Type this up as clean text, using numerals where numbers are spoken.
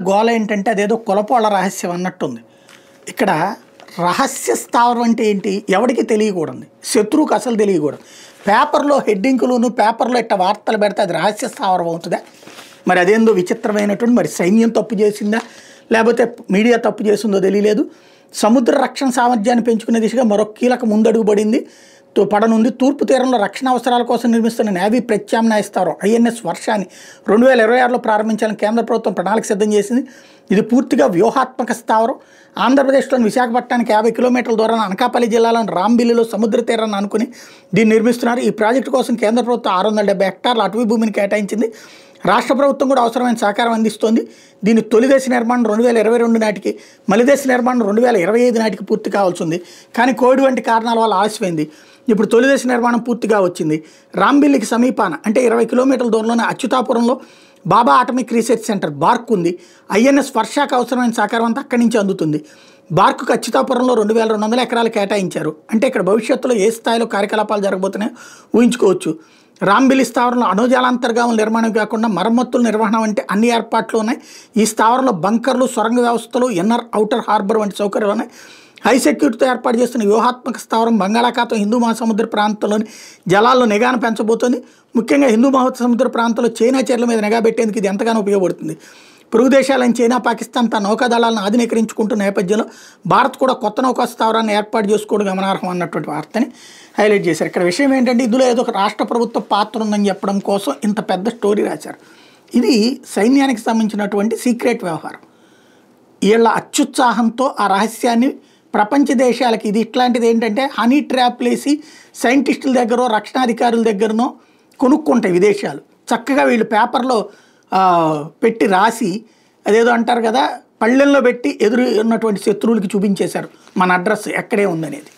గోల ఏంటంటే అదేదో కులపోళ్ళ రహస్యం అన్నట్టుంది. ఇక్కడ రహస్య స్థావరం అంటే ఏంటి? ఎవడికి తెలియకూడదు, శత్రువుకి అసలు తెలియకూడదు. పేపర్లో హెడ్డింగ్లోను పేపర్లో ఇట్ట వార్తలు పెడితే అది రహస్య స్థావరం అవుతుందా? మరి అదేందో విచిత్రమైనటువంటి, మరి సైన్యం తప్పు చేసిందా లేకపోతే మీడియా తప్పు చేసిందో తెలియలేదు. సముద్ర రక్షణ సామర్థ్యాన్ని పెంచుకునే దిశగా మరొక కీలక ముందడుగు పడనుంది. తూర్పు తీరంలో రక్షణ అవసరాల కోసం నిర్మిస్తున్న నేవీ ప్రత్యామ్నాయ స్థావరం ఐఎన్ఎస్ వర్షాన్ని 2026లో ప్రారంభించాలని కేంద్ర ప్రభుత్వం ప్రణాళిక సిద్ధం చేసింది. ఇది పూర్తిగా వ్యూహాత్మక స్థావరం. ఆంధ్రప్రదేశ్లోని విశాఖపట్నానికి 50 కిలోమీటర్ల దూరాన అనకాపల్లి జిల్లాలోని రాంబిల్లిలో సముద్ర తీరాన్ని అనుకుని దీన్ని నిర్మిస్తున్నారు. ఈ ప్రాజెక్టు కోసం కేంద్ర ప్రభుత్వం 670 హెక్టార్ల అటవీ భూమిని కేటాయించింది. రాష్ట్ర ప్రభుత్వం కూడా అవసరమైన సహకారం అందిస్తోంది. దీని తొలి దశ నిర్మాణం 2022 నాటికి, మలి దశ నిర్మాణం 2025 నాటికి పూర్తి కావాల్సి ఉంది. కానీ కోవిడ్ వంటి కారణాల వల్ల ఆలస్యమైంది. ఇప్పుడు తొలి దశ నిర్మాణం పూర్తిగా వచ్చింది. రాంబిల్లికి సమీపాన అంటే 20 కిలోమీటర్ల దూరంలోనే అచ్యుతాపురంలో బాబా ఆటమిక్ రీసెర్చ్ సెంటర్ బార్క్ ఉంది. ఐఎన్ఎస్ వర్షాకు అవసరమైన సహకారం అంతా అక్కడి నుంచి అందుతుంది. బార్కుకు అచ్యుతాపురంలో 2200 ఎకరాలు కేటాయించారు. అంటే ఇక్కడ భవిష్యత్తులో ఏ స్థాయిలో కార్యకలాపాలు జరగబోతున్నాయో ఊహించుకోవచ్చు. రాంబిల్లి స్థావరంలో అణుజాలాంతర్గాముల నిర్మాణం కాకుండా మరమ్మతుల నిర్వహణ వంటి అన్ని ఏర్పాట్లు ఉన్నాయి. ఈ స్థావరంలో బంకర్లు, సొరంగ వ్యవస్థలు, ఇన్నర్ ఔటర్ హార్బర్ వంటి సౌకర్యాలు ఉన్నాయి. హై సెక్యూరిటీతో ఏర్పాటు చేస్తున్న వ్యూహాత్మక స్థావరం బంగాళాఖాతం, హిందూ మహాసముద్ర ప్రాంతంలోని జలాల్లో నిఘాను పెంచబోతోంది. ముఖ్యంగా హిందూ మహాసముద్ర ప్రాంతంలో చైనా చర్యల మీద నిఘా పెట్టేందుకు ఇది ఎంతగానో ఉపయోగపడుతుంది. పొరుగు దేశాలైన చైనా, పాకిస్తాన్ తన నౌకాదళాలను ఆధునీకరించుకుంటున్న నేపథ్యంలో భారత్ కూడా కొత్త నౌకా స్థావరాన్ని ఏర్పాటు చేసుకోవడం గమనార్హం అన్నటువంటి వార్తని హైలైట్ చేశారు. ఇక్కడ విషయం ఏంటంటే ఇందులో ఏదో ఒక రాష్ట్ర ప్రభుత్వ పాత్ర ఉందని చెప్పడం కోసం ఇంత పెద్ద స్టోరీ రాశారు. ఇది సైన్యానికి సంబంధించినటువంటి సీక్రెట్ వ్యవహారం. వీళ్ళ అత్యుత్సాహంతో ఆ రహస్యాన్ని ప్రపంచ దేశాలకి, ఇది ఇట్లాంటిది ఏంటంటే హనీ ట్రాప్ వేసి సైంటిస్టుల దగ్గర, రక్షణాధికారుల దగ్గరనో కొనుక్కుంటాయి విదేశాలు. చక్కగా వీళ్ళు పేపర్లో పెట్టి రాసి అదేదో అంటారు కదా, పళ్ళెల్లో పెట్టి ఎదురు ఉన్నటువంటి శత్రువులకి చూపించేశారు మన అడ్రస్ ఎక్కడే ఉందనేది.